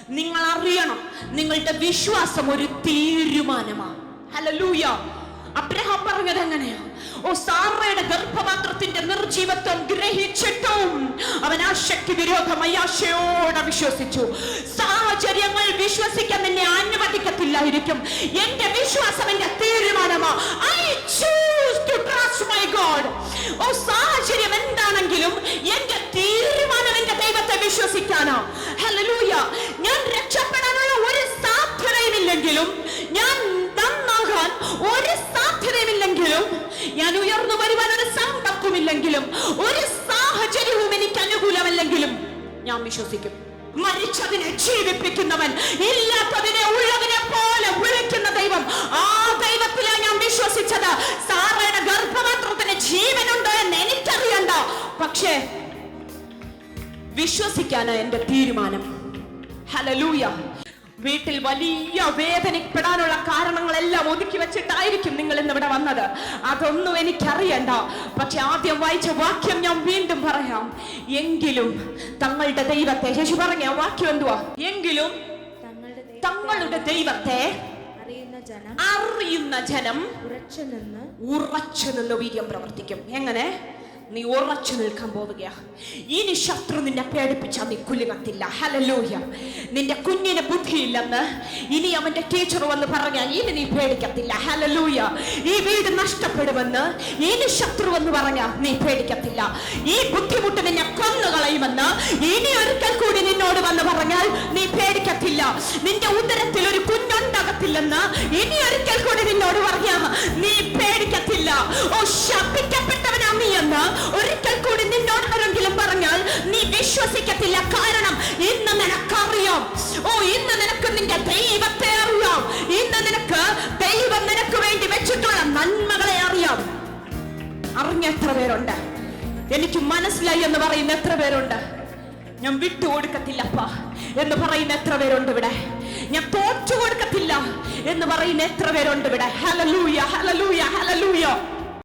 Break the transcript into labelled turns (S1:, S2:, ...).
S1: നിങ്ങൾ അറിയണം, നിങ്ങളുടെ വിശ്വാസം ഒരു തീരുമാനമാണ്. ഹല്ലേലൂയ. അബ്രഹാം പറഞ്ഞത് എങ്ങനെയാ? സാറയുടെ ഗർഭപാത്രത്തിന്റെ നിർജീവത്വം ഗ്രഹിച്ചിട്ടും അവൻ ആശയ്ക്ക് വിരോധമായി ആശയോടെ വിശ്വസിച്ചു. സാഹചര്യങ്ങൾ വിശ്വസിക്കാൻ എന്നെ അനുവദിക്കത്തില്ലായിരിക്കും. എന്റെ വിശ്വാസം എന്റെ തീരുമാനമാ. I choose to trust my God. സാഹചര്യം എന്താണെങ്കിലും എന്റെ തീരുമാനം എന്റെ ദൈവത്തെ വിശ്വസിക്കാനാ. ഹല്ലേലൂയ. ഞാൻ രക്ഷപ്പെടാനുള്ള ഒരു സാധ്യതയുമില്ലെങ്കിലും, ഞാൻ നന്നാകാൻ ഒരു സാധ്യതയുമില്ലെങ്കിലും, ഞാൻ ഉയർന്നു വരുവാൻ ഒരു സമ്പത്തുമില്ലെങ്കിലും, ഒരു സാഹചര്യവും എനിക്ക് അനുകൂലമല്ലെങ്കിലും ഞാൻ വിശ്വസിക്കും. മരിച്ചതിനെ ജീവിപ്പിക്കുന്നവൻ, ഇല്ലാത്തതിനെ ഉള്ളതിനെ പോലെ വിളിക്കുന്ന ദൈവം, ആ ദൈവത്തിലാണ് ഞാൻ വിശ്വസിച്ചത്. സാറയുടെ ഗർഭപാത്രത്തിന് ജീവനുണ്ടോ എന്ന് എനിക്കറിയണ്ട, പക്ഷേ വിശ്വസിക്കാനാ എന്റെ തീരുമാനം. ഹല്ലേലൂയ. വീട്ടിൽ വലിയ വേദനപ്പെടാനുള്ള കാരണങ്ങളെല്ലാം ഒതുക്കി വെച്ചിട്ടായിരിക്കും നിങ്ങൾ ഇന്ന് ഇവിടെ വന്നത്. അതൊന്നും എനിക്കറിയണ്ട. പക്ഷെ ആദ്യം വായിച്ച വാക്യം ഞാൻ വീണ്ടും പറയാം. എങ്കിലും തങ്ങളുടെ ദൈവത്തെ, യേശു പറഞ്ഞ വാക്യം എന്തുവാ? എങ്കിലും തങ്ങളുടെ ദൈവത്തെ അറിയുന്ന ജനം ഉറച്ചു നിന്ന് വീര്യം പ്രവർത്തിക്കും. എങ്ങനെ? നീ ഉറച്ചു നിൽക്കാൻ പോവുകയാ. ഇനി ശത്രു നിന്നെ പേടിപ്പിച്ചാൽ നീ കുലുങ്ങത്തില്ല. ഹല്ലേലൂയ. നിന്റെ കുഞ്ഞിന് ബുദ്ധിയില്ലെന്ന് ഇനി അവന്റെ ടീച്ചർ വന്ന് പറഞ്ഞാൽ ഇനി നീ പേടിക്കത്തില്ല. ഹല്ലേലൂയ. ഈ വീട് നഷ്ടപ്പെടുമെന്ന് ഇനി ശത്രു എന്ന് പറഞ്ഞാൽ നീ പേടിക്കത്തില്ല. ഈ ബുദ്ധിമുട്ട് നിന്നെ കൊന്നുകളയുമെന്ന് ഇനി ഒരിക്കൽ കൂടി നിന്നോട് വന്ന് പറഞ്ഞാൽ നീ പേടിക്കത്തില്ല. നിന്റെ ഉദരത്തിൽ ഒരു കുഞ്ഞുണ്ടാകത്തില്ലെന്ന് ഇനി ഒരിക്കൽ കൂടി നിന്നോട് പറഞ്ഞാൽ നീ പേടിക്കത്തില്ല. ശപിക്കപ്പെട്ടവനാ നീ എന്ന് ഒരിക്കൽ കൂടി നിന്നോട് ആരെങ്കിലും പറഞ്ഞാൽ നീ വിശ്വസിക്കത്തില്ല. കാരണം ഇന്ന് നിനക്കറിയാം. ഇന്ന് നിനക്ക് നിന്റെ ദൈവത്തെ അറിയാം. ഇന്ന് നിനക്ക് ദൈവം നിനക്ക് വേണ്ടി വെച്ചിട്ടുള്ള നന്മകളെ അറിയാം. അറിഞ്ഞ എത്ര പേരുണ്ട്? എനിക്ക് മനസ്സിലായി എന്ന് പറയുന്ന എത്ര പേരുണ്ട്? ഞാൻ വിട്ടുകൊടുക്കത്തില്ലപ്പാ എന്ന് പറയുന്ന എത്ര പേരുണ്ട് ഇവിടെ? ഞാൻ തോറ്റു കൊടുക്കത്തില്ല എന്ന് പറയുന്ന എത്ര പേരുണ്ട് ഇവിടെ? Hallelujah, hallelujah, hallelujah.